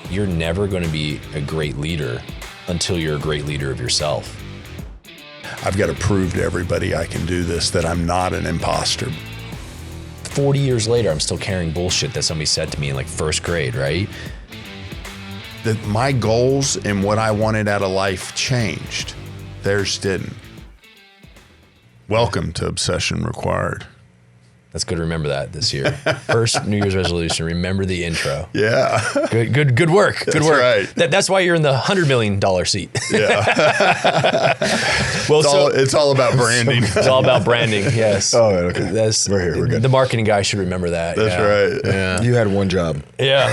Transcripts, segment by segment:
you're never going to be a great leader until you're a great leader of yourself. I've got to prove to everybody I can do this, that I'm not an imposter. 40 years later, I'm still carrying bullshit that somebody said to me in like first grade, right? That my goals and what I wanted out of life changed. Theirs didn't. Welcome to Obsession Required. That's good to remember that this year. First New Year's resolution, remember the intro. Yeah. Good work. Good work. Right. That's why you're in the $100 million seat. Yeah. Well, it's all about branding. It's all about branding, yes. Oh, okay. We're here. We're good. The marketing guy should remember that. That's right. Yeah. You had one job. Yeah.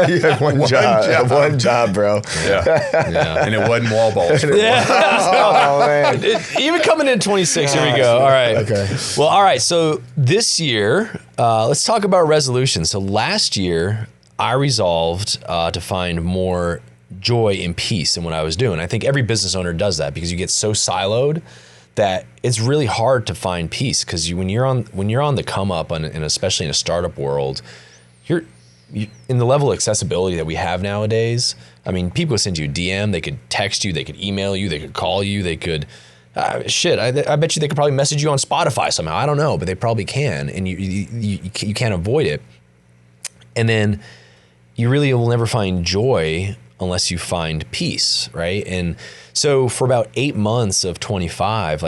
You had one job. One job, bro. Yeah. And it wasn't wall balls. Yeah. Oh, man. Even coming in 26, here we go. All right. Okay. Well, all right. So this year, let's talk about resolutions. So last year, I resolved to find more joy and peace in what I was doing. I think every business owner does that because you get so siloed that it's really hard to find peace. Because when you're on the come up, and especially in a startup world, you're in the level of accessibility that we have nowadays. I mean, people send you a DM, they could text you, they could email you, they could call you, they could. I bet you they could probably message you on Spotify somehow. I don't know, but they probably can, and you can't avoid it. And then you really will never find joy unless you find peace, right? And so for about 8 months of 25,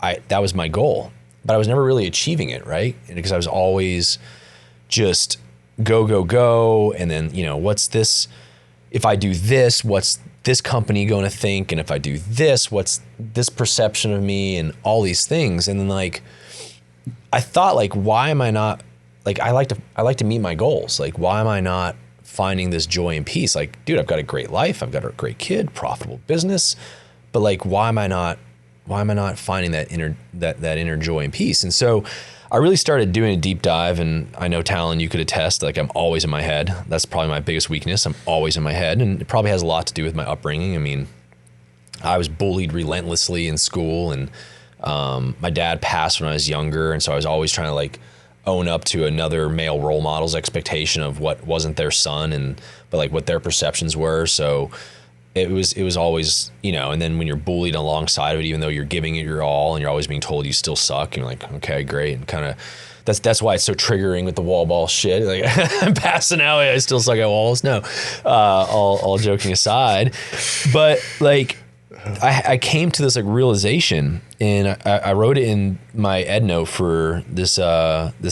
that was my goal, but I was never really achieving it, right? Because I was always just go, and then what's this? If I do this, what's this company going to think? And if I do this, what's this perception of me? And all these things. And then I thought why am I not, I like to meet my goals. Why am I not finding this joy and peace? Dude, I've got a great life. I've got a great kid, profitable business. But why am I not finding that inner joy and peace? And so I really started doing a deep dive, and I know, Talon, you could attest, I'm always in my head. That's probably my biggest weakness. I'm always in my head, and it probably has a lot to do with my upbringing. I mean, I was bullied relentlessly in school, and my dad passed when I was younger, and so I was always trying to own up to another male role model's expectation of what wasn't their son, but what their perceptions were. So it was always, and then when you're bullied alongside of it, even though you're giving it your all and you're always being told you still suck, and you're like, okay, great. And kind of, that's why it's so triggering with the wall ball shit. I'm passing out, I still suck at walls. No, all joking aside, but I came to this realization, and I wrote it in my ed note for this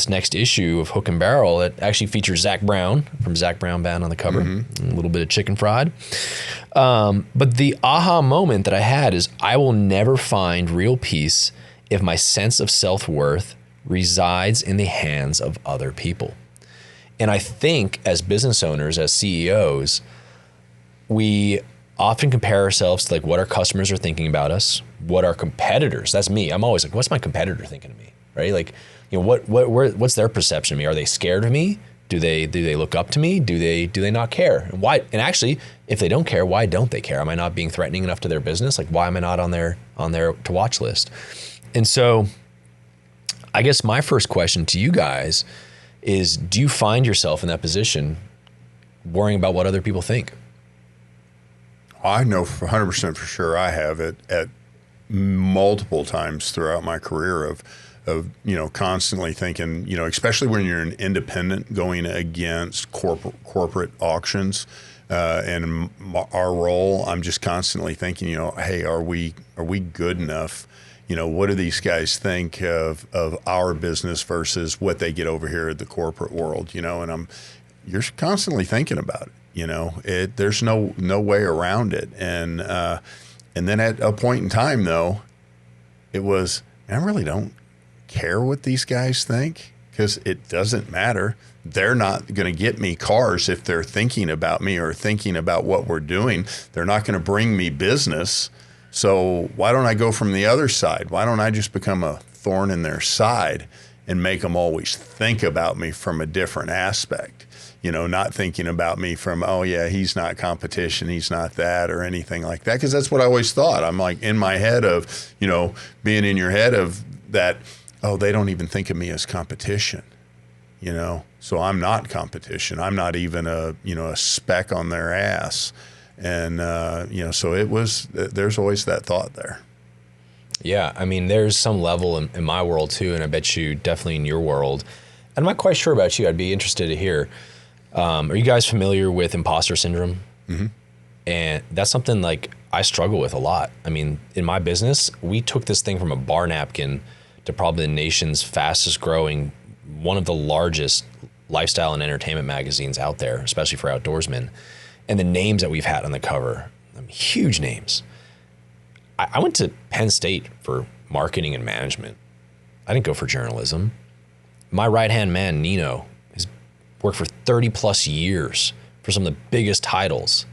next issue of Hook and Barrel. It actually features Zach Brown from Zach Brown Band on the cover, a little bit of chicken fried. But the aha moment that I had is I will never find real peace if my sense of self-worth resides in the hands of other people. And I think as business owners, as CEOs, we often compare ourselves to what our customers are thinking about us, what our competitors, that's me. I'm always what's my competitor thinking of me, right? What's their perception of me? Are they scared of me? Do they look up to me? Do they not care? And why? And actually, if they don't care, why don't they care? Am I not being threatening enough to their business? Why am I not on their to watch list? And so I guess my first question to you guys is, do you find yourself in that position worrying about what other people think? I know for 100% for sure I have it at multiple times throughout my career of constantly thinking, especially when you're an independent going against corporate auctions, and in our role, I'm just constantly thinking, hey, are we good enough? What do these guys think of our business versus what they get over here at the corporate world? And you're constantly thinking about it. There's no way around it. And then at a point in time, though, it was, I really don't care what these guys think, because it doesn't matter. They're not going to get me cars if they're thinking about me or thinking about what we're doing. They're not going to bring me business. So why don't I go from the other side? Why don't I just become a thorn in their side and make them always think about me from a different aspect? Not thinking about me from, oh yeah, he's not competition, he's not that, or anything like that. Because that's what I always thought. I'm in my head of, being in your head of that, oh, they don't even think of me as competition. So I'm not competition. I'm not even a speck on their ass. And, so there's always that thought there. Yeah. I mean, there's some level in my world too. And I bet you definitely in your world. I'm not quite sure about you. I'd be interested to hear. Are you guys familiar with imposter syndrome? Mm-hmm. And that's something like I struggle with a lot. I mean, in my business, we took this thing from a bar napkin to probably the nation's fastest growing, one of the largest lifestyle and entertainment magazines out there, especially for outdoorsmen. And the names that we've had on the cover, huge names. I went to Penn State for marketing and management. I didn't go for journalism. My right-hand man, Nino, has worked for 30 plus years for some of the biggest titles.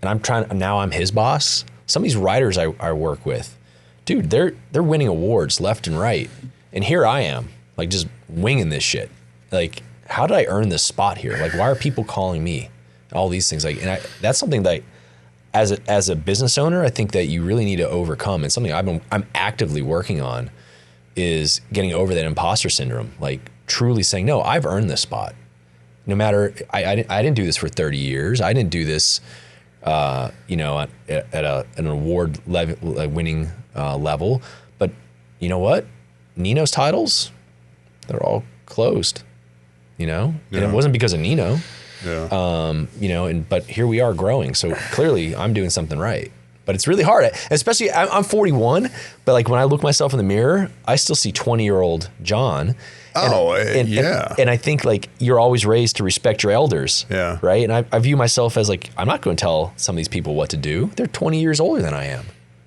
And now I'm his boss. Some of these writers I work with, dude, they're winning awards left and right. And here I am, like just winging this shit. Like, how did I earn this spot here? Like, why are people calling me? All these things. That's something that as a business owner, I think that you really need to overcome. And something I'm actively working on is getting over that imposter syndrome. Like truly saying, no, I've earned this spot. No matter, I didn't do this for 30 years. I didn't do this, at an award winning level. But you know what? Nino's titles, they're all closed. And it wasn't because of Nino. Yeah. But here we are growing. So clearly I'm doing something right. But it's really hard, especially I'm 41, but like when I look myself in the mirror, I still see 20-year-old John. And I think like you're always raised to respect your elders. Yeah. Right. And I view myself as like, I'm not going to tell some of these people what to do. They're 20 years older than I am.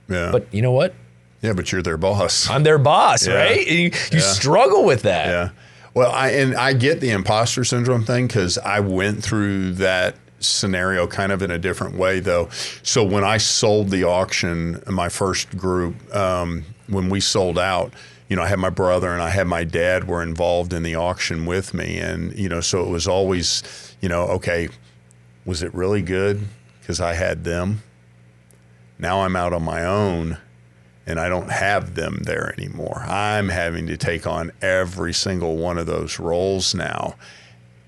Yeah. But you know what? Yeah, but you're their boss. I'm their boss, right? And you struggle with that. Yeah. Well, I get the imposter syndrome thing because I went through that scenario kind of in a different way, though. So when I sold the auction, my first group, when we sold out, I had my brother and I had my dad were involved in the auction with me. And, so it was always, okay, was it really good? Because I had them. Now I'm out on my own. And I don't have them there anymore. I'm having to take on every single one of those roles now.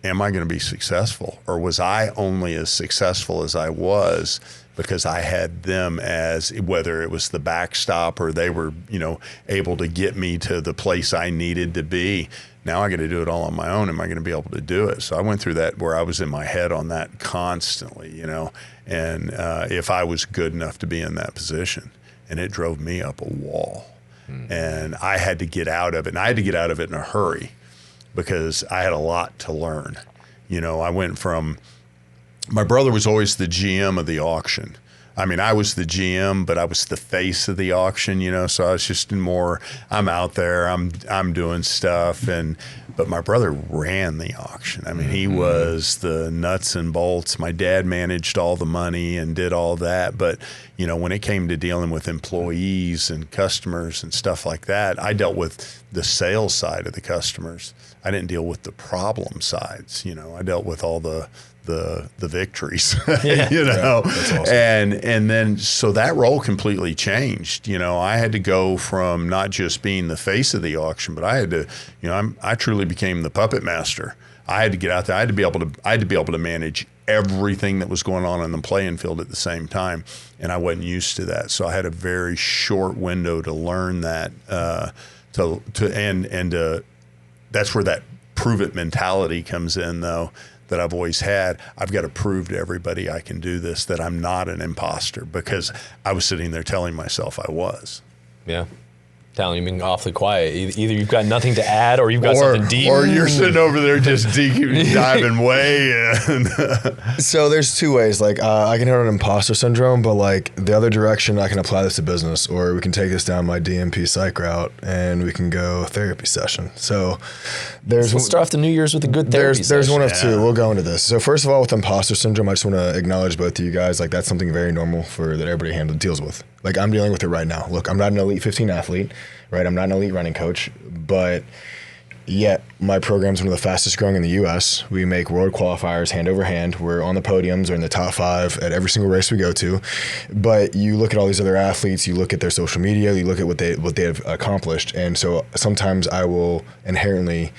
Am I going to be successful? Or was I only as successful as I was because I had them as, whether it was the backstop or they were, able to get me to the place I needed to be. Now I got to do it all on my own. Am I going to be able to do it? So I went through that where I was in my head on that constantly, and if I was good enough to be in that position. And it drove me up a wall. And I had to get out of it. And I had to get out of it in a hurry because I had a lot to learn. I went from, my brother was always the GM of the auction. I mean, I was the GM, but I was the face of the auction, so I was just I'm out there, I'm doing stuff. But my brother ran the auction. I mean, he was the nuts and bolts. My dad managed all the money and did all that. But, when it came to dealing with employees and customers and stuff like that, I dealt with the sales side of the customers. I didn't deal with the problem sides. I dealt with all the victories, That's awesome. And then, so that role completely changed. I had to go from not just being the face of the auction, but I had to, I truly became the puppet master. I had to get out there. I had to be able to manage everything that was going on the playing field at the same time. And I wasn't used to that. So I had a very short window to learn that, that's where that prove it mentality comes in, though, that I've always had. I've got to prove to everybody I can do this, that I'm not an imposter, because I was sitting there telling myself I was. Yeah. Talon, you've been awfully quiet. Either you've got nothing to add or you've got something deep. Or you're sitting over there just diving way in. So there's two ways. Like I can hit on imposter syndrome, but like the other direction, I can apply this to business, or we can take this down my DMP psych route and we can go therapy session. So let's start off the New Year's with a good therapy There's session. one of two. We'll go into this. So first of all, with imposter syndrome, I just want to acknowledge both of you guys. Like that's something very normal that everybody deals with. Like I'm dealing with it right now. Look, I'm not an elite 15 athlete, right? I'm not an elite running coach, but yet my program's one of the fastest growing in the US. We make world qualifiers hand over hand. We're on the podiums or in the top 5 at every single race we go to. But you look at all these other athletes, you look at their social media, you look at what they have accomplished. And so sometimes I will inherently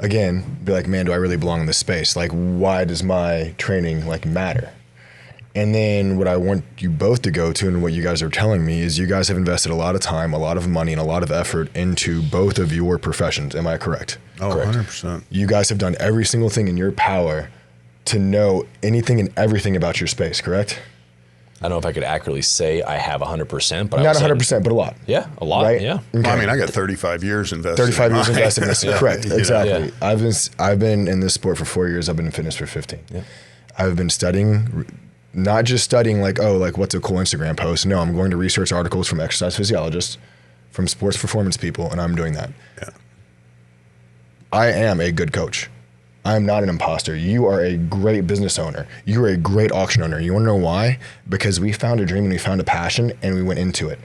again, be like, man, do I really belong in this space? Like, why does my training like matter? And then what I want you both to go to, and what you guys are telling me, is you guys have invested a lot of time, a lot of money, and a lot of effort into both of your professions. Am I correct? Oh, correct. 100%. You guys have done every single thing in your power to know anything and everything about your space, correct? I don't know if I could accurately say I have 100%, but Not 100%, but a lot. Yeah, a lot. Right? Yeah. Okay. I mean, I got 35 years invested. 35 years invested in this. Correct. Exactly. Yeah. I've been in this sport for 4 years. I've been in fitness for 15. Yeah. I've been studying, not just studying like, oh, like what's a cool Instagram post. No, I'm going to research articles from exercise physiologists, from sports performance people, and I'm doing that. Yeah. I am a good coach. I'm not an imposter. You are a great business owner. You are a great auction owner. You want to know why? Because we found a dream and we found a passion and we went into it.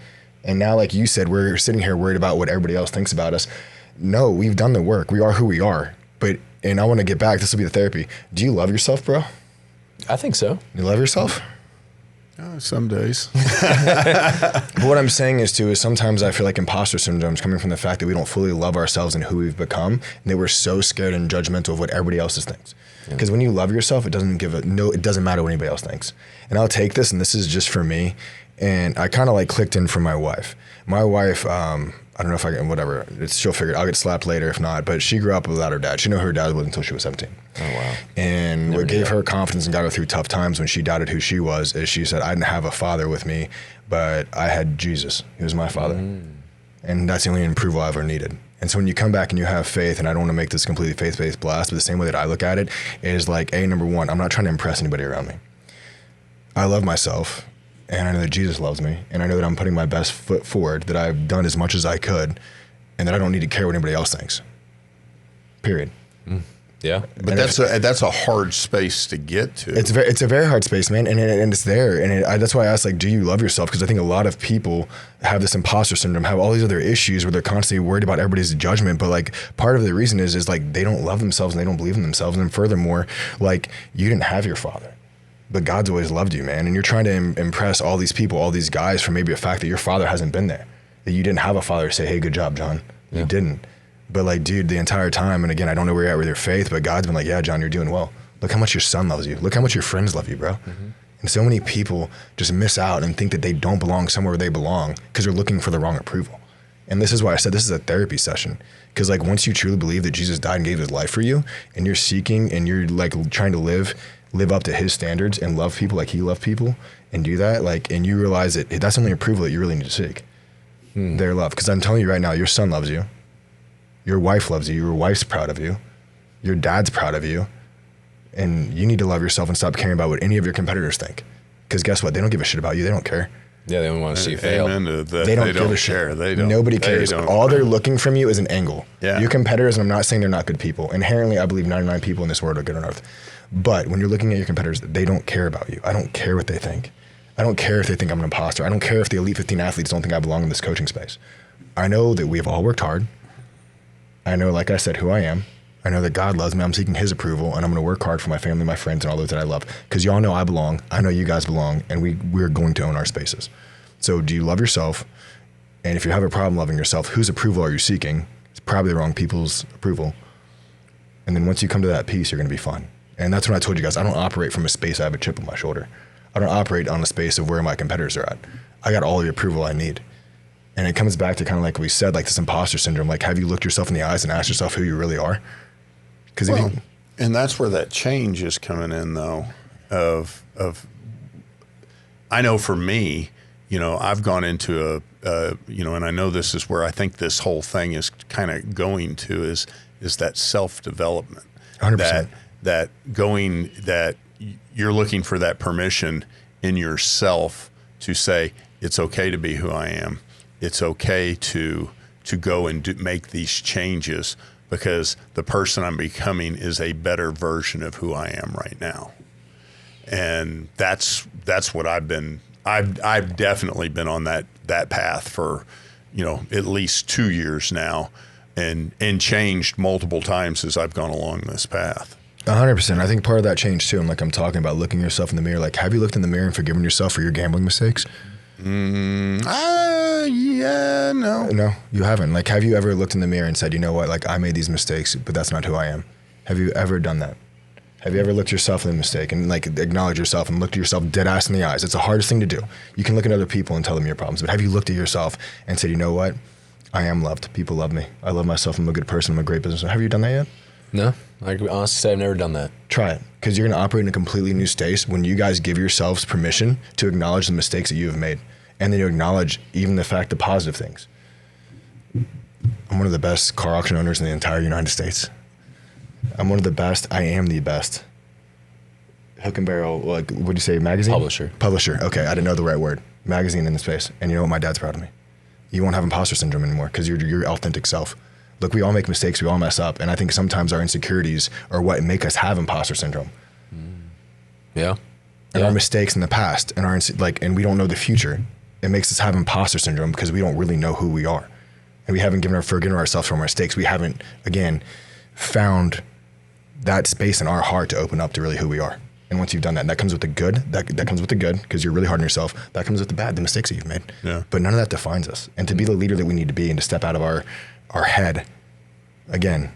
And now, like you said, we're sitting here worried about what everybody else thinks about us. No, we've done the work. We are who we are. And I want to get back. This will be the therapy. Do you love yourself, bro? I think so. You love yourself? Some days. But what I'm saying is sometimes I feel like imposter syndrome is coming from the fact that we don't fully love ourselves and who we've become, and that we're so scared and judgmental of what everybody else thinks. Because when you love yourself, it doesn't matter what anybody else thinks. And I'll take this, and this is just for me. And I kind of like clicked in for my wife. My wife, I don't know if I can, whatever. She'll figure it. I'll get slapped later if not. But she grew up without her dad. She knew who her dad was until she was 17. Oh, wow. And what gave her confidence and got her through tough times when she doubted who she was is she said, I didn't have a father with me, but I had Jesus. He was my father. And that's the only approval I ever needed. And so when you come back and you have faith, and I don't want to make this completely faith-based blast, but the same way that I look at it is like, number one, I'm not trying to impress anybody around me. I love myself. And I know that Jesus loves me, and I know that I'm putting my best foot forward, that I've done as much as I could, and that I don't need to care what anybody else thinks. Period. Yeah. But that's a hard space to get to. It's a very hard space, man, and it's there, and that's why I asked, like, do you love yourself? Because I think a lot of people have this imposter syndrome, have all these other issues where they're constantly worried about everybody's judgment, but like part of the reason is like they don't love themselves and they don't believe in themselves, and furthermore, like you didn't have your father. But God's always loved you, man. And you're trying to impress all these people, all these guys, for maybe a fact that your father hasn't been there. That you didn't have a father say, hey, good job, John. Yeah. You didn't. But like, dude, the entire time, and again, I don't know where you're at with your faith, but God's been like, yeah, John, you're doing well. Look how much your son loves you. Look how much your friends love you, bro. Mm-hmm. And so many people just miss out and think that they don't belong somewhere where they belong because they're looking for the wrong approval. And this is why I said this is a therapy session. Because like once you truly believe that Jesus died and gave his life for you, and you're seeking and you're like trying to live up to his standards and love people like he loved people and do that, like, and you realize that that's the only approval that you really need to seek. Their love. Because I'm telling you right now, your son loves you. Your wife loves you. Your wife's proud of you. Your dad's proud of you. And you need to love yourself and stop caring about what any of your competitors think. Because guess what? They don't give a shit about you. They don't care. Yeah, they don't want to see you fail. They don't give a share. shit. They don't. Nobody cares. All they're looking from you is an angle. Yeah. Your competitors, and I'm not saying they're not good people. Inherently, I believe 99 people in this world are good on earth. But when you're looking at your competitors, they don't care about you. I don't care what they think. I don't care if they think I'm an imposter. I don't care if the elite 15 athletes don't think I belong in this coaching space. I know that we've all worked hard. I know, like I said, who I am. I know that God loves me. I'm seeking his approval, and I'm going to work hard for my family, my friends, and all those that I love. Because y'all know I belong. I know you guys belong, and we're going to own our spaces. So do you love yourself? And if you have a problem loving yourself, whose approval are you seeking? It's probably the wrong people's approval. And then once you come to that peace, you're going to be fine. And that's when I told you guys, I don't operate from a space I have a chip on my shoulder. I don't operate on a space of where my competitors are at. I got all the approval I need. And it comes back to kind of like we said, like this imposter syndrome. Like, have you looked yourself in the eyes and asked yourself who you really are? Because and that's where that change is coming in, though. Of I know for me, you know, I've gone into and I know this is where I think this whole thing is kind of going to is that self-development. 100%. That you're looking for that permission in yourself to say, it's okay to be who I am. It's okay to go and make these changes because the person I'm becoming is a better version of who I am right now. And that's what I've definitely been on that path for, at least 2 years now and changed multiple times as I've gone along this path. 100%. I think part of that change too, and like I'm talking about looking yourself in the mirror, like have you looked in the mirror and forgiven yourself for your gambling mistakes? Yeah, no. No, you haven't. Like, have you ever looked in the mirror and said, you know what, like, I made these mistakes, but that's not who I am? Have you ever done that? Have you ever looked yourself in the mistake and like acknowledge yourself and looked yourself dead ass in the eyes? It's the hardest thing to do. You can look at other people and tell them your problems, but have you looked at yourself and said, you know what? I am loved. People love me. I love myself. I'm a good person. I'm a great business. Have you done that yet? No, I can honestly say I've never done that. Try it, because you're going to operate in a completely new space when you guys give yourselves permission to acknowledge the mistakes that you have made, and then you acknowledge even the fact, the positive things. I'm one of the best car auction owners in the entire United States. I'm one of the best. I am the best. Hook and barrel, like, what'd you say, magazine? Publisher. Okay, I didn't know the right word. Magazine in the space. And you know what? My dad's proud of me. You won't have imposter syndrome anymore because you're your authentic self. Look, we all make mistakes. We all mess up. And I think sometimes our insecurities are what make us have imposter syndrome. Yeah. And our mistakes in the past and and we don't know the future. It makes us have imposter syndrome because we don't really know who we are. And we haven't forgiven ourselves from our mistakes. We haven't, again, found that space in our heart to open up to really who we are. And once you've done that, and that comes with the good, that comes with the good because you're really hard on yourself. That comes with the bad, the mistakes that you've made. Yeah. But none of that defines us. And to be the leader that we need to be and to step out of our head, again,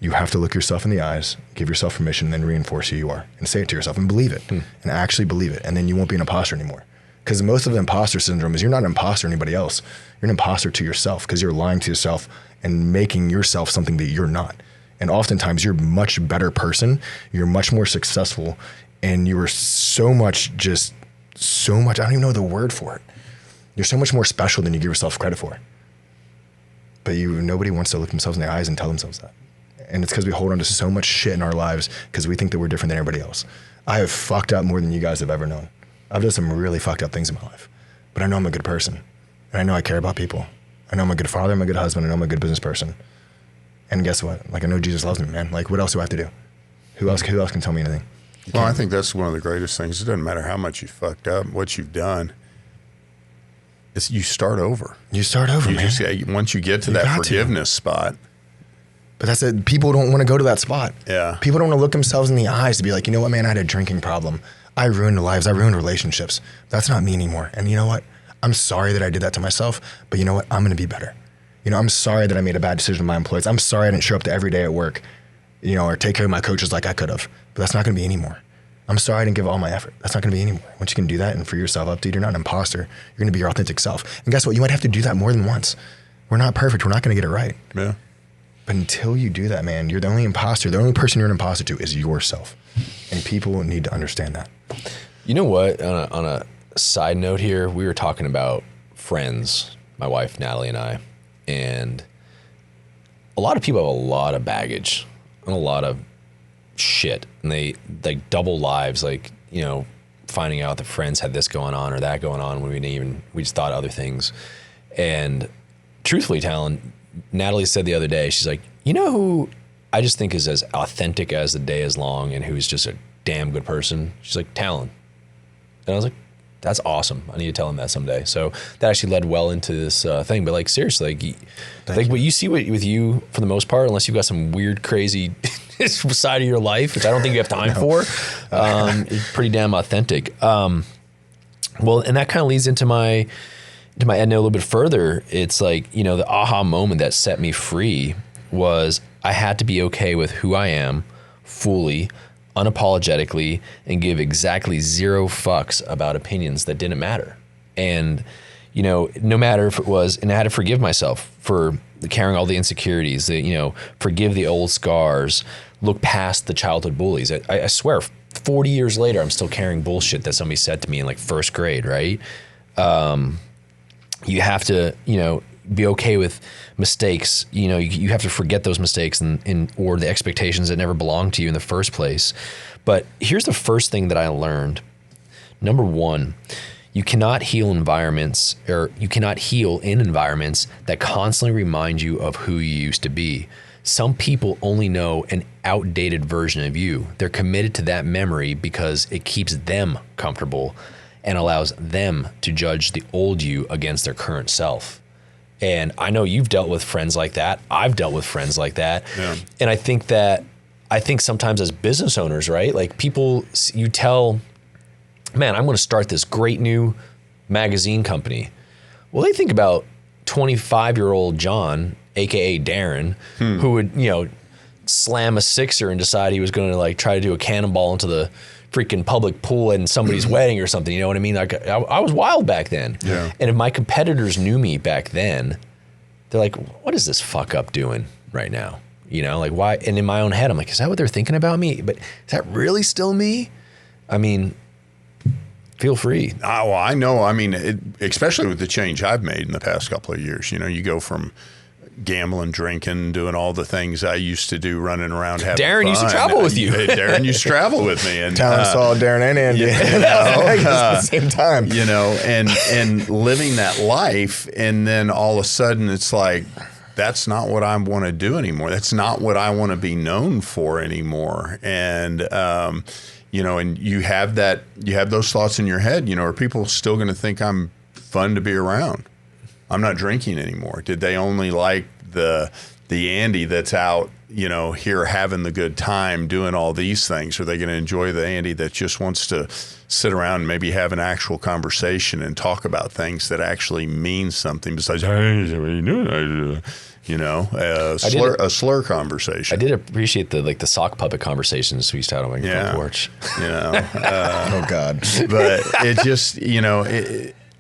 you have to look yourself in the eyes, give yourself permission, and then reinforce who you are and say it to yourself and believe it and actually believe it. And then you won't be an imposter anymore. Because most of the imposter syndrome is you're not an imposter to anybody else. You're an imposter to yourself because you're lying to yourself and making yourself something that you're not. And oftentimes you're a much better person. You're much more successful. And you are so much, I don't even know the word for it. You're so much more special than you give yourself credit for. But nobody wants to look themselves in the eyes and tell themselves that. And it's because we hold on to so much shit in our lives because we think that we're different than everybody else. I have fucked up more than you guys have ever known. I've done some really fucked up things in my life. But I know I'm a good person. And I know I care about people. I know I'm a good father, I'm a good husband, I know I'm a good business person. And guess what? Like, I know Jesus loves me, man. Like, what else do I have to do? Who else can tell me anything? Well, I think that's one of the greatest things. It doesn't matter how much you fucked up, what you've done. It's you start over. You start over, man. Once you get to that forgiveness spot. But that's it. People don't want to go to that spot. Yeah. People don't want to look themselves in the eyes to be like, you know what, man, I had a drinking problem. I ruined lives. I ruined relationships. That's not me anymore. And you know what? I'm sorry that I did that to myself, but you know what? I'm going to be better. You know, I'm sorry that I made a bad decision with my employees. I'm sorry I didn't show up to every day at work, you know, or take care of my coaches like I could have. But that's not going to be anymore. I'm sorry I didn't give all my effort. That's not going to be anymore. Once you can do that and free yourself up, dude, you're not an imposter. You're going to be your authentic self. And guess what? You might have to do that more than once. We're not perfect. We're not going to get it right. Yeah. But until you do that, man, you're the only imposter. The only person you're an imposter to is yourself. And people need to understand that. You know what? On a side note here, we were talking about friends, my wife, Natalie, and I. And a lot of people have a lot of baggage and a lot of shit. And they like double lives, like, you know, finding out that friends had this going on or that going on when we just thought other things. And truthfully, Talon, Natalie said the other day, she's like, you know who I just think is as authentic as the day is long and who's just a damn good person? She's like, Talon. And I was like, that's awesome. I need to tell him that someday. So that actually led well into this thing. But like, seriously, like what you see with you for the most part, unless you've got some weird, crazy side of your life, which I don't think you have time for, it's pretty damn authentic. Well, and that kind of leads into my end a little bit further. It's like, you know, the aha moment that set me free was I had to be okay with who I am fully, unapologetically, and give exactly zero fucks about opinions that didn't matter. And, you know, no matter if it was, and I had to forgive myself for carrying all the insecurities, you know, forgive the old scars, look past the childhood bullies. I swear, 40 years later, I'm still carrying bullshit that somebody said to me in like first grade, right? You have to, you know, be okay with mistakes. You know, you have to forget those mistakes or the expectations that never belonged to you in the first place. But here's the first thing that I learned. Number one, you cannot heal in environments that constantly remind you of who you used to be. Some people only know an outdated version of you. They're committed to that memory because it keeps them comfortable and allows them to judge the old you against their current self. And I know you've dealt with friends like that. I've dealt with friends like that. Yeah. And I think sometimes as business owners, right? Like people, you tell, man, I'm going to start this great new magazine company. Well, they think about 25-year-old John, AKA Darren, who would, slam a sixer and decide he was going to like try to do a cannonball into the freaking public pool in somebody's wedding or something. You know what I mean? Like I was wild back then. Yeah. And if my competitors knew me back then, they're like, what is this fuck up doing right now? Like why? And in my own head, I'm like, is that what they're thinking about me? But is that really still me? I mean, feel free. Well, I know. I mean, especially with the change I've made in the past couple of years, you go from gambling, drinking, doing all the things I used to do, running around having Darren fun. used to travel with you. Darren used to travel with me. And Talon saw Darren and Andy at the same time. And living that life. And then all of a sudden it's like, that's not what I want to do anymore. That's not what I want to be known for anymore. And, and you have those thoughts in your head, are people still going to think I'm fun to be around? I'm not drinking anymore. Did they only like the Andy that's out, here having the good time doing all these things? Are they going to enjoy the Andy that just wants to sit around and maybe have an actual conversation and talk about things that actually mean something besides, hey, what are you doing? A slur conversation. I did appreciate the sock puppet conversations we used to have on my front porch. Oh God. But it just,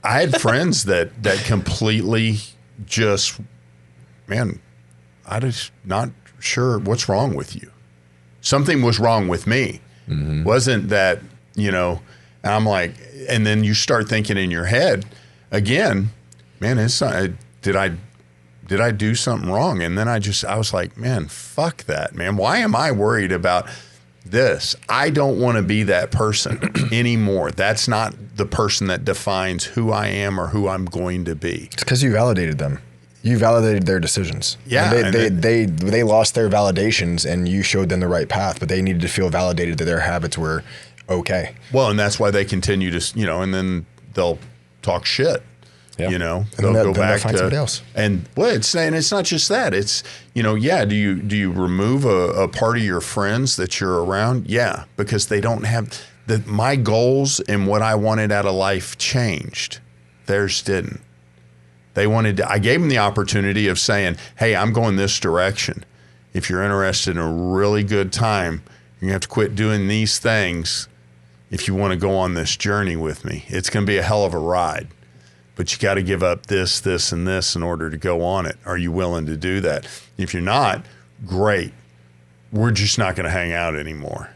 I had friends that completely just, man, I just not sure what's wrong with you. Something was wrong with me. Mm-hmm. Wasn't that, and I'm like, and then you start thinking in your head again, man, did I do something wrong? And then I was like, man, fuck that, man. Why am I worried about this? I don't want to be that person anymore. That's not the person that defines who I am or who I'm going to be. It's because you validated them. You validated their decisions. Yeah. And they lost their validations and you showed them the right path, but they needed to feel validated that their habits were okay. Well, and that's why they continue to, and then they'll talk shit. Yeah. They'll go back find to somebody else. And it's not just that. It's, do you remove a part of your friends that you're around? Yeah, because they don't have my goals and what I wanted out of life changed. Theirs didn't. I gave them the opportunity of saying, hey, I'm going this direction. If you're interested in a really good time, you have to quit doing these things if you want to go on this journey with me. It's going to be a hell of a ride. But you got to give up this, this, and this in order to go on it. Are you willing to do that? If you're not, great. We're just not going to hang out anymore.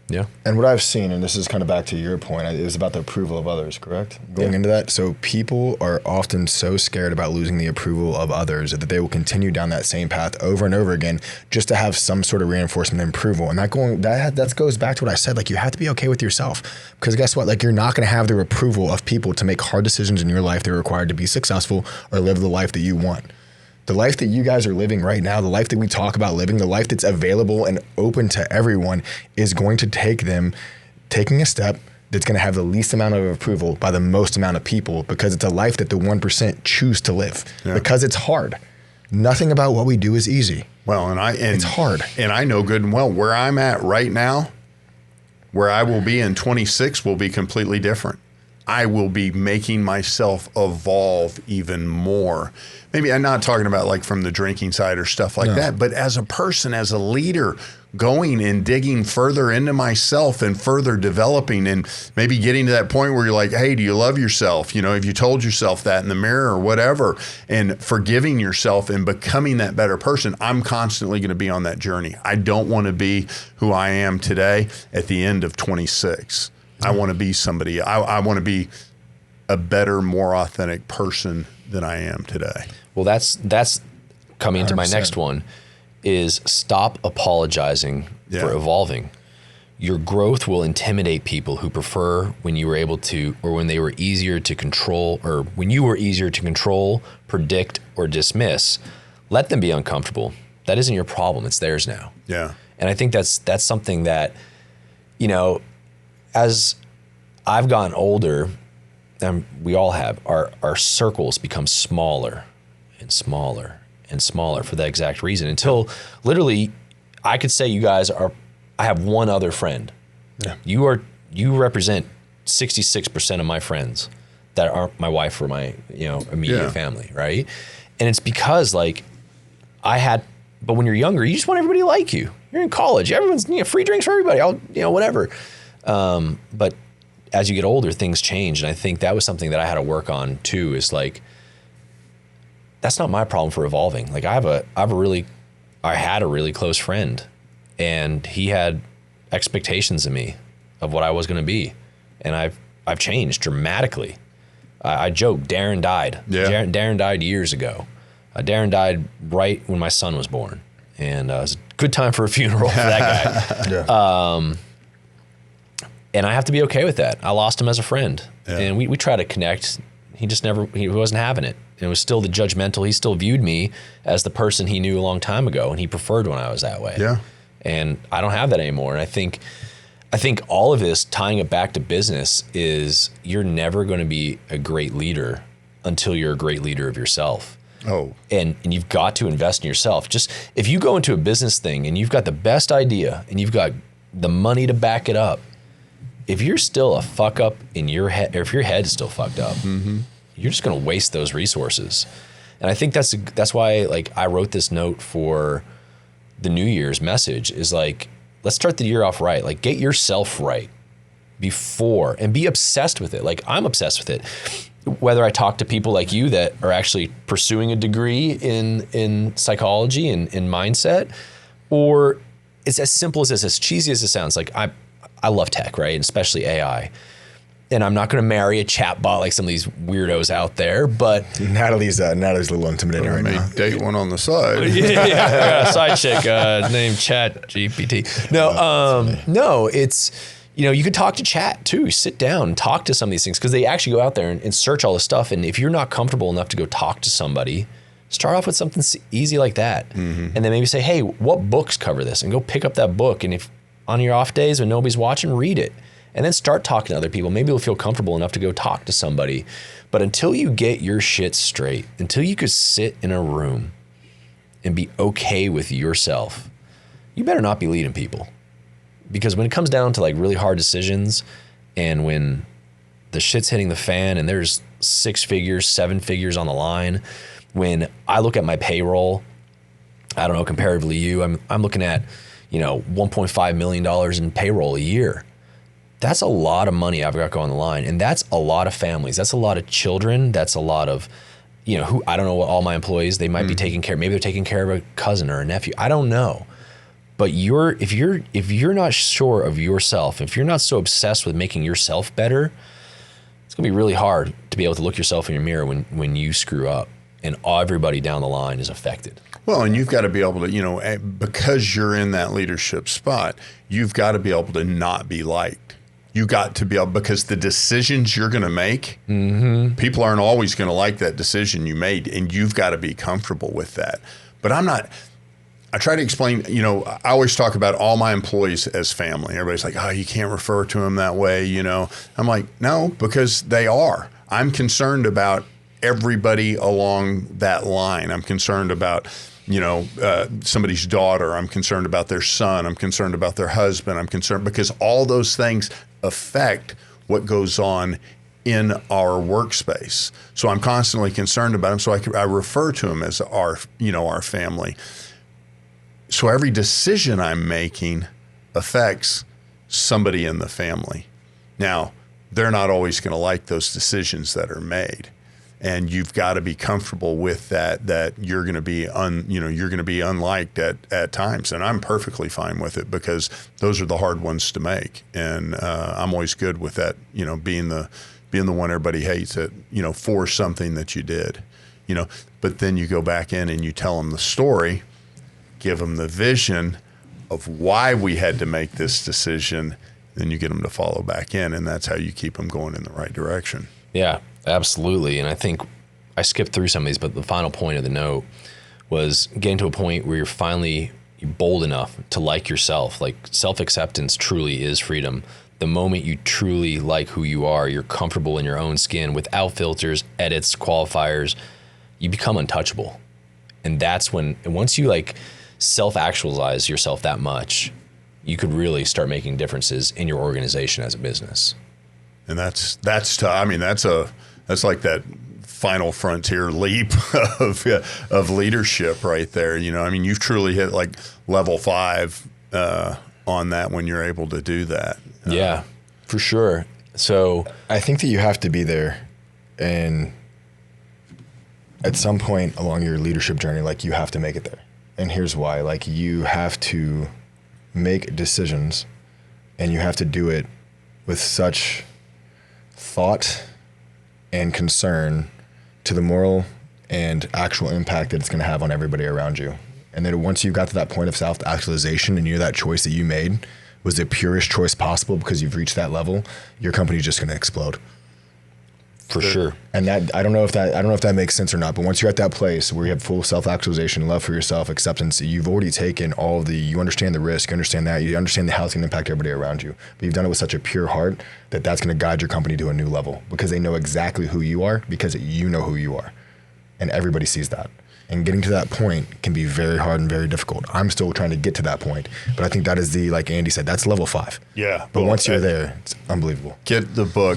Yeah. And what I've seen, and this is kind of back to your point, it was about the approval of others, correct? Going into that. So people are often so scared about losing the approval of others that they will continue down that same path over and over again just to have some sort of reinforcement and approval. And that goes back to what I said. Like, you have to be okay with yourself, because guess what? Like, you're not going to have the approval of people to make hard decisions in your life that are required to be successful or live the life that you want. The life that you guys are living right now, the life that we talk about living, the life that's available and open to everyone is going to take them taking a step that's going to have the least amount of approval by the most amount of people, because it's a life that the 1% choose to live because it's hard. Nothing about what we do is easy. Well, it's hard. And I know good and well where I'm at right now, where I will be in 26 will be completely different. I will be making myself evolve even more. Maybe I'm not talking about like from the drinking side or stuff like that, but as a person, as a leader, going and digging further into myself and further developing and maybe getting to that point where you're like, hey, do you love yourself? Have you told yourself that in the mirror or whatever, and forgiving yourself and becoming that better person. I'm constantly going to be on that journey. I don't want to be who I am today at the end of 26. I want to be somebody. I want to be a better, more authentic person than I am today. Well, that's coming into my 100%. next one, is stop apologizing for evolving. Your growth will intimidate people who prefer when you were able to, or when they were easier to control, or when you were easier to control, predict, or dismiss. Let them be uncomfortable. That isn't your problem. It's theirs now. Yeah. And I think that's something that, as I've gotten older, and we all have, our circles become smaller and smaller and smaller for that exact reason, until literally I could say you guys are, I have one other friend. Yeah. You represent 66% of my friends. that aren't my wife or my, immediate Yeah. family, right? And it's because like but when you're younger, you just want everybody to like you. You're in college, everyone's free drinks for everybody. Whatever. But as you get older, things change, and I think that was something that I had to work on too. Is like, that's not my problem for evolving. Like I had a really close friend, and he had expectations of me of what I was going to be, and I've changed dramatically. I joke, Darren died. Yeah. Darren died years ago. Darren died right when my son was born, and it was a good time for a funeral for that guy. Yeah. And I have to be okay with that. I lost him as a friend, Yeah. and we tried to connect. He wasn't having it. It was still the judgmental. He still viewed me as the person he knew a long time ago, and he preferred when I was that way. Yeah. And I don't have that anymore. And I think all of this, tying it back to business, is you're never going to be a great leader until you're a great leader of yourself. Oh, And you've got to invest in yourself. Just if you go into a business thing and you've got the best idea and you've got the money to back it up, if you're still a fuck up in your head, or if your head is still fucked up, you're just going to waste those resources. And I think that's why like I wrote this note for the New Year's message is like, let's start the year off right. Like get yourself right before, and be obsessed with it. Like I'm obsessed with it. Whether I talk to people like you that are actually pursuing a degree in psychology and in mindset, or it's as simple as this, as cheesy as it sounds. Like I love tech, right? And especially AI. And I'm not going to marry a chat bot like some of these weirdos out there, but Natalie's a little intimidating right now. date one on the side. yeah, I got a side chick named Chat GPT. No, it's, you could talk to Chat too. Sit down and talk to some of these things, because they actually go out there and search all this stuff. And if you're not comfortable enough to go talk to somebody, start off with something easy like that. And then maybe say, hey, what books cover this? And go pick up that book. And if on your off days when nobody's watching, read it. And then start talking to other people. Maybe you'll feel comfortable enough to go talk to somebody. But until you get your shit straight, until you could sit in a room and be okay with yourself, you better not be leading people. Because when it comes down to like really hard decisions, and when the shit's hitting the fan and there's 6 figures, 7 figures on the line, when I look at my payroll, I don't know, comparatively you, I'm looking at, $1.5 million in payroll a year. That's a lot of money I've got going on the line. And that's a lot of families. That's a lot of children. That's a lot of, who, I don't know what all my employees, they might be taking care, maybe they're taking care of a cousin or a nephew. I don't know. But if you're not sure of yourself, if you're not so obsessed with making yourself better, it's gonna be really hard to be able to look yourself in your mirror when you screw up, and everybody down the line is affected. Well, and you've got to be able to, because you're in that leadership spot, you've got to be able to not be liked. You got to be able, because the decisions you're going to make, people aren't always going to like that decision you made, and you've got to be comfortable with that. But I try to explain, I always talk about all my employees as family. Everybody's like, oh, you can't refer to them that way, I'm like, no, because they are. I'm concerned about everybody along that line. I'm concerned about, somebody's daughter. I'm concerned about their son. I'm concerned about their husband. I'm concerned because all those things affect what goes on in our workspace. So I'm constantly concerned about them. So I refer to them as our family. So every decision I'm making affects somebody in the family. Now, they're not always going to like those decisions that are made. And you've got to be comfortable with that you're going to be you're going to be unliked at times. And I'm perfectly fine with it, because those are the hard ones to make. And I'm always good with that, being the one everybody hates for something that you did, but then you go back in and you tell them the story, give them the vision of why we had to make this decision, then you get them to follow back in. And that's how you keep them going in the right direction. Yeah, absolutely. And I think I skipped through some of these, but the final point of the note was getting to a point where you're bold enough to like yourself. Like self-acceptance truly is freedom. The moment you truly like who you are, you're comfortable in your own skin without filters, edits, qualifiers, you become untouchable. And that's when, once you self-actualize yourself that much, you could really start making differences in your organization as a business. And that's tough. I mean, that's That's like that final frontier leap of leadership right there. You know, I mean, you've truly hit like level 5 on that when you're able to do that. Yeah, for sure. So I think that you have to be there, and at some point along your leadership journey, like you have to make it there. And here's why: like you have to make decisions, and you have to do it with such thought and concern to the moral and actual impact that it's going to have on everybody around you. And then once you got to that point of self-actualization and you knew that choice that you made was the purest choice possible because you've reached that level, your company's just going to explode. for sure. And that I don't know if that makes sense or not, but once you're at that place where you have full self-actualization, love for yourself, acceptance, you've already taken all of you understand the risk, you understand how it's going to impact everybody around you. But you've done it with such a pure heart that that's going to guide your company to a new level because they know exactly who you are because you know who you are. And everybody sees that. And getting to that point can be very hard and very difficult. I'm still trying to get to that point, but I think that is like Andy said, that's level 5. Yeah. But once you're there, it's unbelievable. Get the book,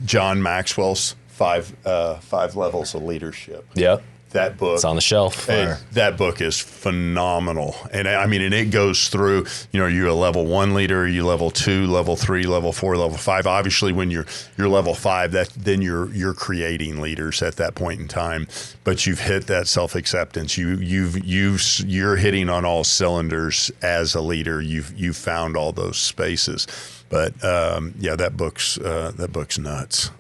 John Maxwell's Five Levels of Leadership. Yep. That book. It's on the shelf. That book is phenomenal. And I mean, and it goes through, are you a level 1 leader? Are you level 2, level 3, level 4, level 5? Obviously, when you're level 5, then you're creating leaders at that point in time. But you've hit that self-acceptance. You're hitting on all cylinders as a leader. You've found all those spaces. But that book's nuts.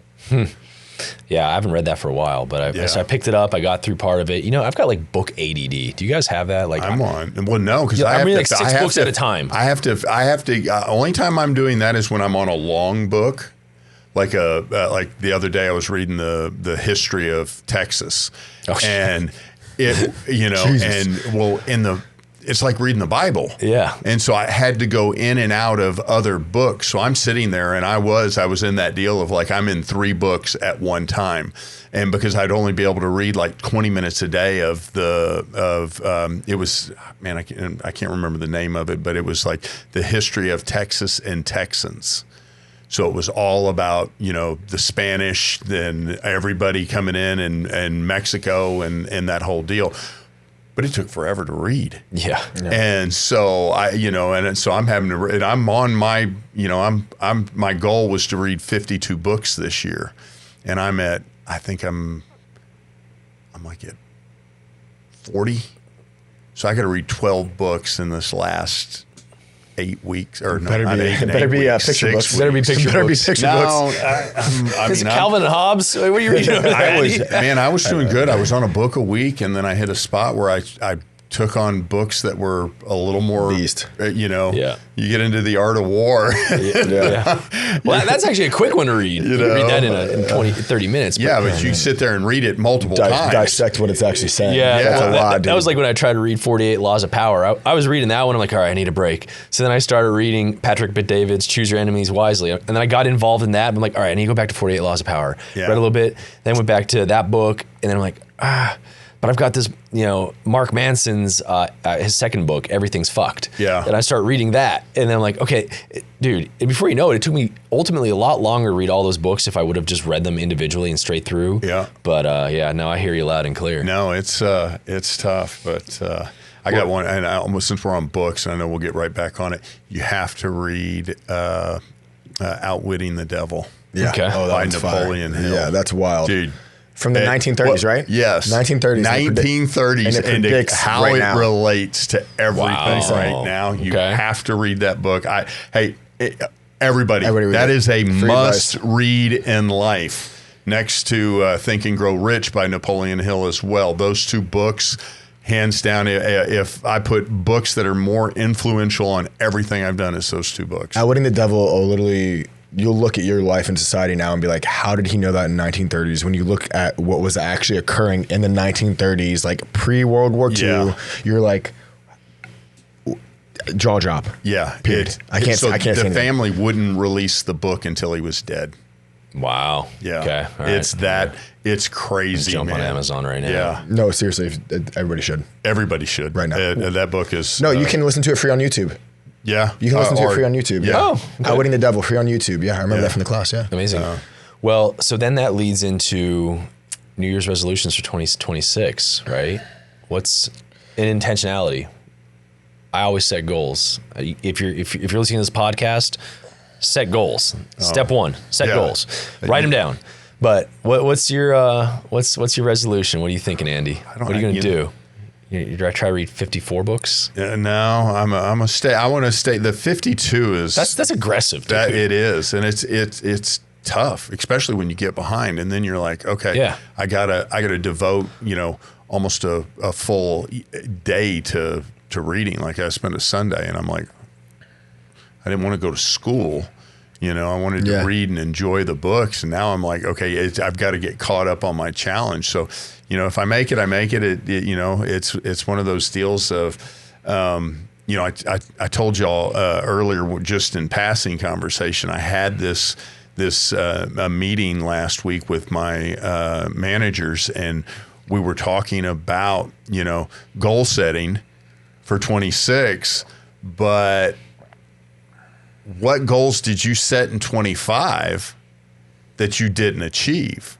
Yeah, I haven't read that for a while, but so I picked it up. I got through part of it. I've got like book ADD. Do you guys have that? Like I'm on. Well, no, because I'm reading like 6 books at a time. I have to. Only time I'm doing that is when I'm on a long book, like the other day I was reading the history of Texas, and it it's like reading the Bible. Yeah. And so I had to go in and out of other books. So I'm sitting there and I was in that deal of like, I'm in 3 books at one time. And because I'd only be able to read like 20 minutes a day I can't remember the name of it, but it was like the history of Texas and Texans. So it was all about, the Spanish, then everybody coming in and Mexico and that whole deal. But it took forever to read. Yeah. And so so I'm having to, and I'm on my, my goal was to read 52 books this year. And I'm like at 40. So I got to read 12 books in this last 8 weeks, or no, not 8 better be weeks, picture books. Better be picture books. Is Calvin and Hobbes? What are you reading? I was doing good. I was on a book a week, and then I hit a spot where I took on books that were a little more, beast. You get into the art of war. Well, that's actually a quick one to read. You can read that in 20, 30 minutes. But you sit there and read it multiple times. Dissect what it's actually saying. Yeah, that's a lot, dude. That was like when I tried to read 48 Laws of Power. I was reading that one. I'm like, all right, I need a break. So then I started reading Patrick Bet-David's Choose Your Enemies Wisely. And then I got involved in that. I'm like, all right, I need to go back to 48 Laws of Power. Yeah. Read a little bit, then went back to that book. And then I'm like, but I've got this, Mark Manson's, his second book, Everything's Fucked. Yeah. And I start reading that. And then I'm like, okay, dude, and before you know it, it took me ultimately a lot longer to read all those books if I would have just read them individually and straight through. Yeah. But no, I hear you loud and clear. No, it's tough, but I got one, and since we're on books, and I know we'll get right back on it, you have to read Outwitting the Devil. Yeah. Okay. By Napoleon Hill. Yeah, that's wild. Dude. From the 1930s, right? Yes. 1930s. 1930s. And it predicts how right it now. relates to everything right now. You have to read that book. Everybody that is a must read in life. Next to Think and Grow Rich by Napoleon Hill as well. Those 2 books, hands down, if I put books that are more influential on everything I've done, it's those 2 books. Outwitting the Devil literally... You'll look at your life and society now and be like, how did he know that in 1930s? When you look at what was actually occurring in the 1930s, like pre-World War II, you're like, jaw drop. Yeah. Period. I can't say the anything. family wouldn't release the book until he was dead. Wow. Yeah. Okay. All right. It's crazy, Jump man. on Amazon right now. Yeah. No, seriously, everybody should. Everybody should. Right now. That book is... No, you can listen to it free on YouTube. Yeah. You can listen to it free on YouTube. Yeah. Oh, okay. Outwitting the Devil, free on YouTube. Yeah, I remember that from the class, yeah. Amazing. Well, so then that leads into New Year's resolutions for 2026, right? What's an intentionality? I always set goals. If you're listening to this podcast, set goals. Step one, set goals. Write them down. But what's your resolution? What are you thinking, Andy? What are you going to do? You try to read 54 books? No, I want to stay. The 52 is that's aggressive. That it is, and it's tough, especially when you get behind, and then you're like, okay, I gotta devote almost a full day to reading. Like I spent a Sunday, and I'm like, I didn't want to go to school. I wanted to read and enjoy the books, and now I'm like, okay, I've got to get caught up on my challenge. So, if I make it, I make it. It's one of those deals of, I told y'all earlier, just in passing conversation, I had this a meeting last week with my managers, and we were talking about goal setting for 26, but what goals did you set in 25 that you didn't achieve?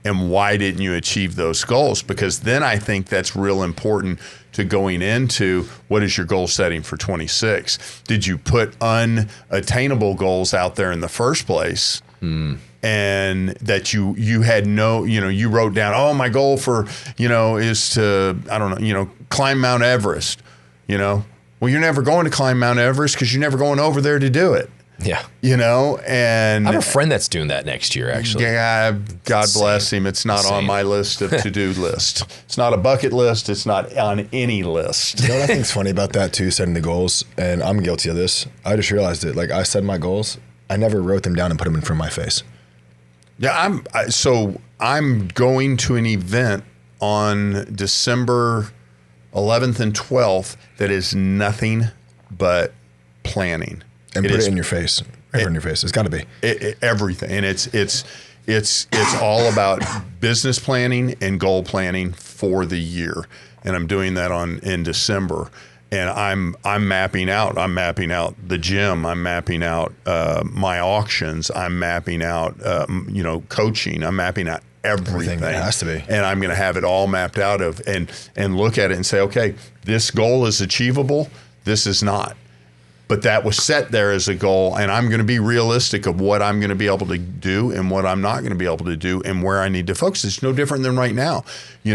And why didn't you achieve those goals? Because then I think that's real important to going into what is your goal setting for 26. Did you put unattainable goals out there in the first place? And that you had you wrote down, oh, my goal for, is to, I don't know, climb Mount Everest, Well, you're never going to climb Mount Everest because you're never going over there to do it. Yeah. And I have a friend that's doing that next year, actually. Yeah, God bless him. It's not on my list of to-do list. It's not a bucket list. It's not on any list. What I think's funny about that too, setting the goals, and I'm guilty of this. I just realized it. Like I set my goals, I never wrote them down and put them in front of my face. Yeah, I'm going to an event on December 11th and 12th that is nothing but planning. And put it in your face. Right in your face. It's got to be. Everything. And it's all about business planning and goal planning for the year. And I'm doing that in December. And I'm mapping out the gym. I'm mapping out my auctions. I'm mapping out coaching. I'm mapping out everything. It has to be. And I'm going to have it all mapped out and look at it and say, okay, this goal is achievable. This is not. But that was set there as a goal, and I'm going to be realistic of what I'm going to be able to do and what I'm not going to be able to do and where I need to focus. It's no different than right now. I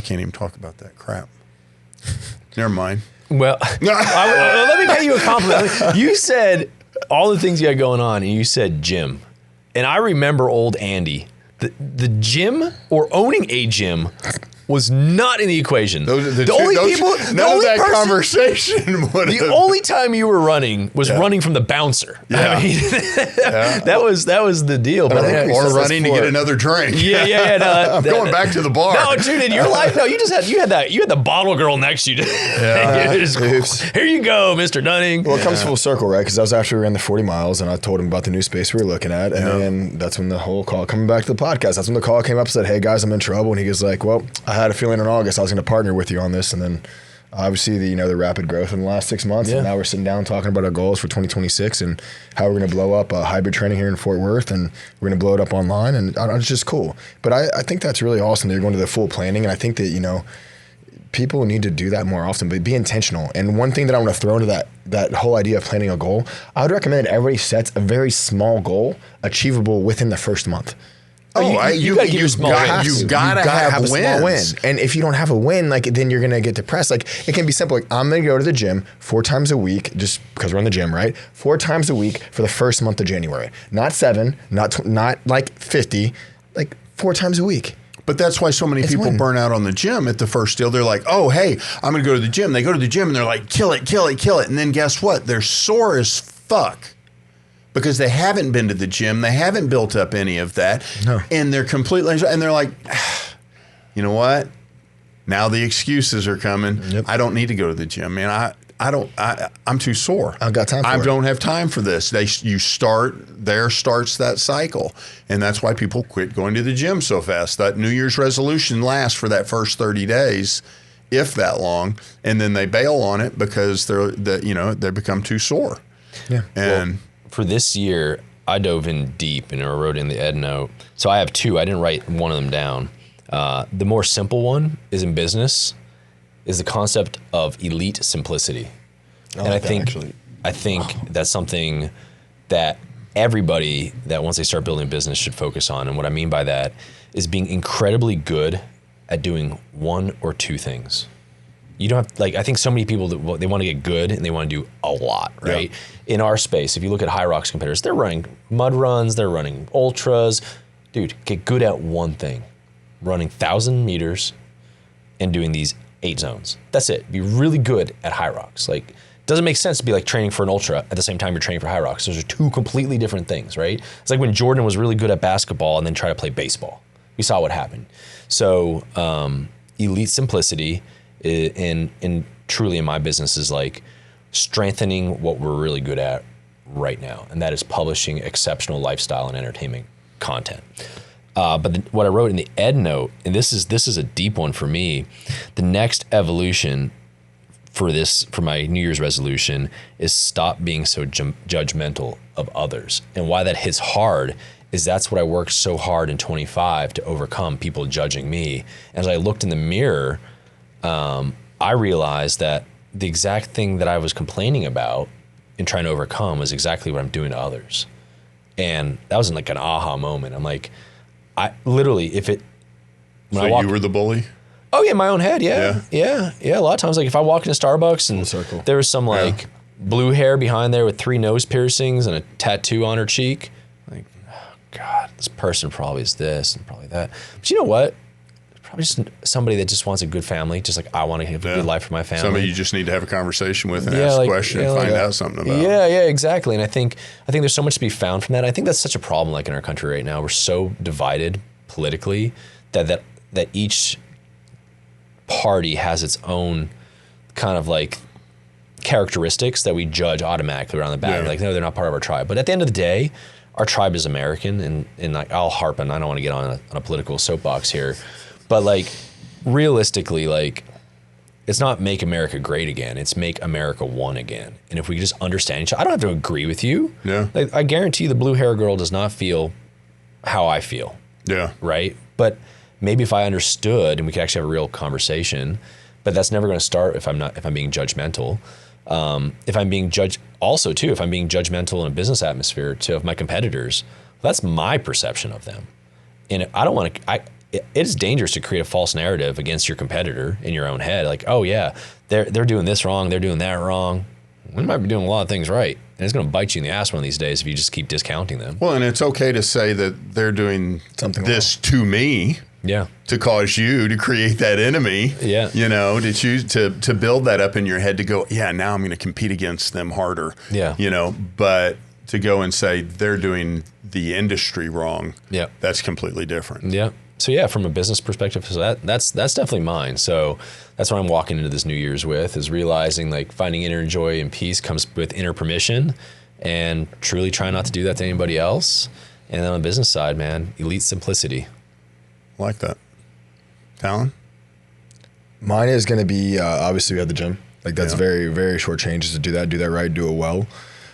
can't even talk about that crap. Never mind. Well, let me pay you a compliment. You said all the things you had going on, and you said gym. And I remember old Andy. The gym or owning a gym was not in the equation. The only time you were running was running from the bouncer. Yeah. I mean, that was the deal. Or running to get another drink. Yeah. I'm going back to the bar. No, dude, in your life, no, you had the bottle girl next to you. Yeah. Here you go, Mr. Dunning. Well, it comes full circle, right? Because I was after we ran the 40 miles, and I told him about the new space we were looking at, and then that's when the whole call coming back to the podcast. That's when the call came up and said, "Hey guys, I'm in trouble," and he was like, "Well, I had a feeling in August I was going to partner with you on this," and then obviously the rapid growth in the last 6 months, and now we're sitting down talking about our goals for 2026 and how we're going to blow up hybrid training here in Fort Worth, and we're going to blow it up online, and it's just cool. But I think that's really awesome that you're going to the full planning, and I think that people need to do that more often, but be intentional. And one thing that I want to throw into that whole idea of planning a goal, I would recommend that everybody sets a very small goal achievable within the first month. You got to give small wins. You got to have a small win. And if you don't have a win, then you're going to get depressed. Like, it can be simple. Like, I'm going to go to the gym 4 times a week, just because we're in the gym, right? 4 times a week for the first month of January. Not 7, not like 50, like 4 times a week. But that's why so many people burn out on the gym at the first deal. They're like, oh, hey, I'm going to go to the gym. They go to the gym and they're like, kill it. And then guess what? They're sore as fuck because they haven't been to the gym. They haven't built up any of that. No. And they're completely, and they're like, you know what? Now the excuses are coming. Yep. I don't need to go to the gym, man. I'm too sore. I've got time for it. I don't have time for this. There starts that cycle. And that's why people quit going to the gym so fast. That New Year's resolution lasts for that first 30 days, if that long, and then they bail on it because they become too sore. Yeah. And for this year, I dove in deep and I wrote in the ed note. So I have two. I didn't write one of them down. The more simple one is in business is the concept of elite simplicity. And I think that's something that everybody that once they start building a business should focus on. And what I mean by that is being incredibly good at doing one or two things. You don't have, like, I think so many people that they want to get good and they want to do a lot, right? Yeah. In our space, if you look at High Rocks competitors, they're running mud runs, they're running ultras. Dude, get good at one thing. Running 1,000 meters and doing these 8 zones. That's it. Be really good at High Rocks. Like, it doesn't make sense to be like training for an ultra at the same time you're training for High Rocks. Those are two completely different things, right? It's like when Jordan was really good at basketball and then tried to play baseball. You saw what happened. So elite simplicity in truly in my business is like strengthening what we're really good at right now, and that is publishing exceptional lifestyle and entertainment content. But what I wrote in the ed note, and this is a deep one for me, the next evolution for my New Year's resolution is stop being so judgmental of others. And why that hits hard is that's what I worked so hard in 25 to overcome, people judging me. As I looked in the mirror, I realized that the exact thing that I was complaining about and trying to overcome was exactly what I'm doing to others. And that was like an aha moment. I'm like, I literally, you were the bully? Oh yeah, in my own head, yeah. A lot of times, like if I walk into Starbucks and there was some like blue hair behind there with 3 nose piercings and a tattoo on her cheek, like, oh God, this person probably is this and probably that. But you know what? Probably just somebody that just wants a good family, just like I want to have a good life for my family. Somebody you just need to have a conversation with and ask a question and find out something about. Yeah, exactly. And I think there's so much to be found from that. I think that's such a problem, like in our country right now. We're so divided politically that each party has its own kind of like characteristics that we judge automatically around the back. Like, no, they're not part of our tribe. But at the end of the day, our tribe is American, and like I'll harp on. I don't want to get on a political soapbox here. But like realistically, like it's not make America great again. It's make America one again. And if we just understand each other, I don't have to agree with you. Yeah. Like I guarantee the blue hair girl does not feel how I feel. Yeah. Right. But maybe if I understood and we could actually have a real conversation, but that's never going to start if I'm being judgmental. If I'm being judgmental in a business atmosphere of my competitors, that's my perception of them. And I don't want to, it is dangerous to create a false narrative against your competitor in your own head. Like, oh yeah, they're doing this wrong, they're doing that wrong. We might be doing a lot of things right, and it's going to bite you in the ass one of these days if you just keep discounting them. Well, and it's okay to say that they're doing something this to me. Yeah. To cause you to create that enemy. Yeah. You know, to choose to build that up in your head to go, yeah, now I'm going to compete against them harder. Yeah. You know, but to go and say they're doing the industry wrong. Yeah. That's completely different. Yeah. So yeah, from a business perspective, so that's definitely mine. So that's what I'm walking into this New Year's with, is realizing like finding inner joy and peace comes with inner permission, and truly trying not to do that to anybody else. And then on the business side, man, elite simplicity. I like that. Talon? Mine is going to be, obviously we have the gym. Like that's very, very short changes to do that right, do it well.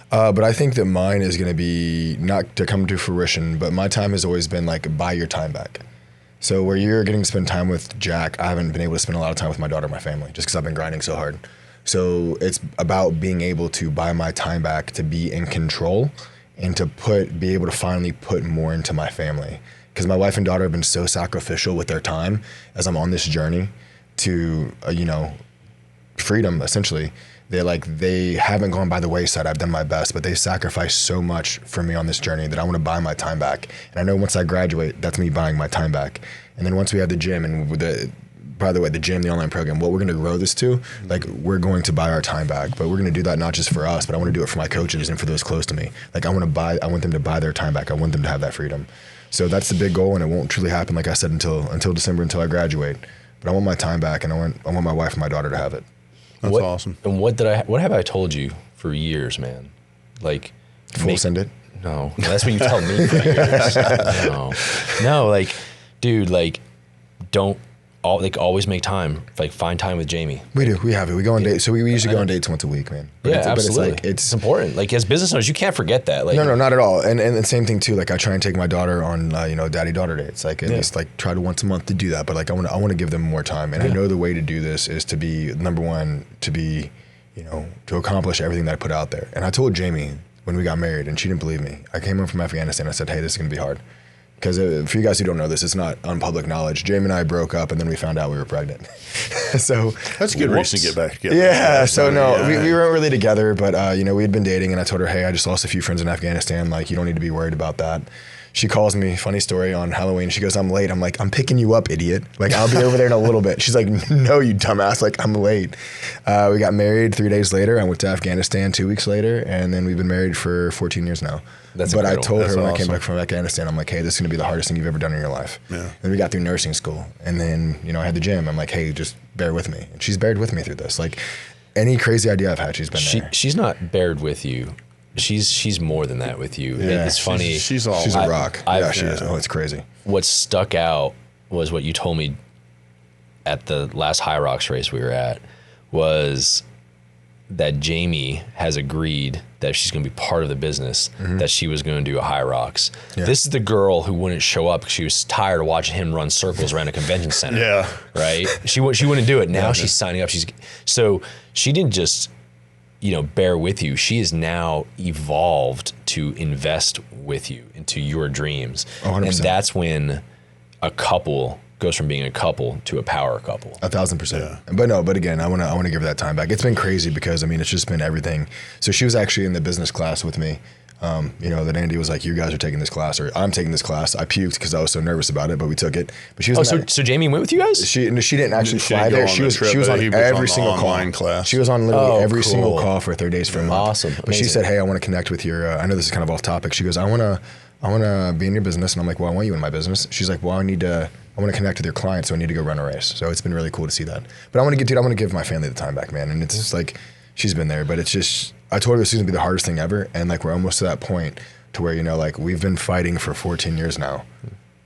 But I think that mine is going to be not to come to fruition, but my time has always been like buy your time back. So where you're getting to spend time with Jack, I haven't been able to spend a lot of time with my daughter and my family just because I've been grinding so hard. So it's about being able to buy my time back, to be in control, and to be able to finally put more into my family. Because my wife and daughter have been so sacrificial with their time as I'm on this journey to, freedom, essentially. They haven't gone by the wayside. I've done my best, but they sacrificed so much for me on this journey that I want to buy my time back. And I know once I graduate, that's me buying my time back. And then once we have the gym and by the way, the gym, the online program, what we're going to grow this to, like we're going to buy our time back, but we're going to do that not just for us, but I want to do it for my coaches and for those close to me. Like I want them to buy their time back. I want them to have that freedom. So that's the big goal, and it won't truly happen, like I said, until December, until I graduate. But I want my time back, and I want my wife and my daughter to have it. That's awesome. And what have I told you for years, man? Like send it? No, that's what you tell me for years. No, like, dude, like, don't always make time, like find time with Jamie. We do. We have it. We go on dates. So we usually go on dates once a week, man. But Yeah, it's, absolutely. But it's it's important. Like as business owners, you can't forget that. Like no, not at all. And the same thing too. Like I try and take my daughter on, daddy-daughter dates. Like at least like try to once a month to do that. But like I want to give them more time. And I know the way to do this is to be number one, to be, to accomplish everything that I put out there. And I told Jamie when we got married, and she didn't believe me. I came home from Afghanistan. I said, hey, this is gonna be hard. Because for you guys who don't know this, it's not on public knowledge. Jamie and I broke up, and then we found out we were pregnant. So that's a good reason to get back together. Yeah. So no, we weren't really together, but we had been dating, and I told her, hey, I just lost a few friends in Afghanistan. Like, you don't need to be worried about that. She calls me, funny story, on Halloween. She goes, I'm late. I'm like, I'm picking you up, idiot. Like, I'll be over there in a little bit. She's like, no, you dumbass. Like, I'm late. We got married 3 days later. I went to Afghanistan 2 weeks later, and then we've been married for 14 years now. But incredible. I told her when I came back from Afghanistan, I'm like, hey, this is going to be the hardest thing you've ever done in your life. Yeah. Then we got through nursing school, and then, I had the gym. I'm like, hey, just bear with me. And she's bared with me through this. Like, any crazy idea I've had, she's been there. She's not bared with you. She's more than that with you. Yeah, it's funny. She's a rock. She is. Oh, it's crazy. What stuck out was what you told me at the last High Rocks race we were at, was that Jamie has agreed that if she's going to be part of the business, that she was going to do a High Rocks. Yeah. This is the girl who wouldn't show up because she was tired of watching him run circles around a convention center. Yeah. Right? She wouldn't do it. Now she's signing up. So she didn't just, bear with you. She is now evolved to invest with you into your dreams. 100%. And that's when a couple goes from being a couple to a power couple. 1,000%. Yeah. But again, I want to give her that time back. It's been crazy because it's just been everything. So she was actually in the business class with me. That Andy was like, you guys are taking this class, or I'm taking this class. I puked because I was so nervous about it, but we took it. But she was so Jamie went with you guys? She didn't actually fly there. She was on every single call. Class. She was on literally every single call for 30 days for a month. Awesome. But she said, hey, I want to connect with your, I know this is kind of off topic. She goes, I want to be in your business. And I'm like, well, I want you in my business. She's like, well, I want to connect with your clients, so I need to go run a race. So it's been really cool to see that. But I want to give my family the time back, man. And it's just like, she's been there, but it's just, I told her this is going to be the hardest thing ever. And like, we're almost to that point to where, we've been fighting for 14 years now,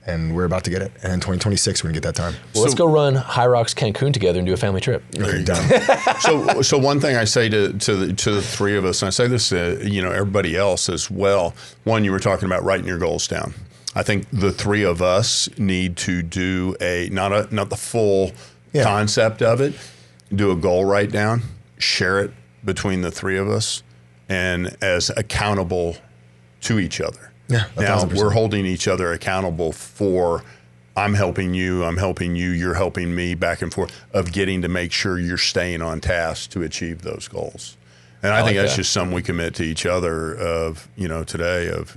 and we're about to get it. And in 2026, we're going to get that time. Well, let's go run High Rocks Cancun together and do a family trip. Okay, done. So one thing I say to the three of us, and I say this to, everybody else as well. One, you were talking about writing your goals down. I think the three of us need to do not the full concept of it, do a goal write down, share it between the three of us, and as accountable to each other. Yeah. Now we're holding each other accountable for, I'm helping you, you're helping me, back and forth, of getting to make sure you're staying on task to achieve those goals. And I think that's just something we commit to each other of, today of,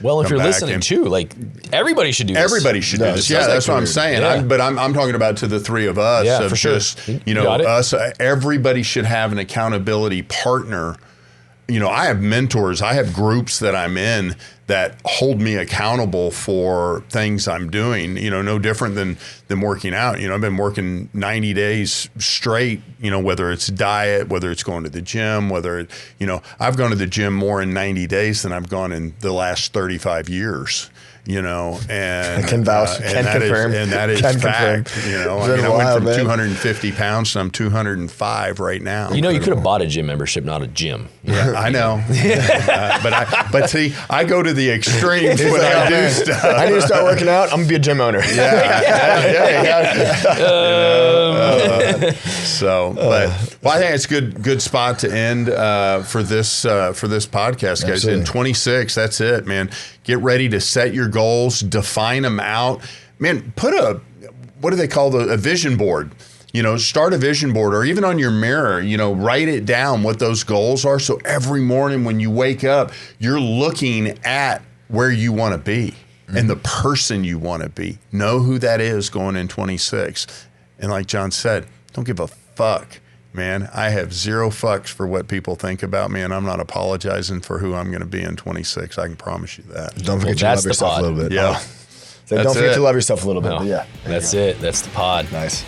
well, if you're listening too, like everybody should do this. Everybody should do this. Yeah, that's what I'm saying. Yeah. I'm talking about to the three of us. Yeah, of for sure. Just, us, everybody should have an accountability partner. I have mentors, I have groups that I'm in that hold me accountable for things I'm doing, no different than working out. I've been working 90 days straight, whether it's diet, whether it's going to the gym, I've gone to the gym more in 90 days than I've gone in the last 35 years. And I can vouch, and that confirm. And that is fact. I went from 250 pounds to I'm 205 right now. You could have bought a gym membership, not a gym. Yeah, I know. But see, I go to the extremes when I do stuff. I need to start working out. I'm gonna be a gym owner. I think it's a good spot to end for this podcast, guys. Absolutely. In 26, that's it, man. Get ready to set your goals, define them out. Man, put what do they call a vision board? Start a vision board, or even on your mirror, write it down what those goals are. So every morning when you wake up, you're looking at where you want to be and the person you want to be. Know who that is going in 26. And like John said, don't give a fuck. Man, I have zero fucks for what people think about me, and I'm not apologizing for who I'm going to be in 26. I can promise you that. Don't forget to love yourself a little bit. Yeah. Don't forget to love yourself a little bit. No, but yeah. That's it. That's the pod. Nice.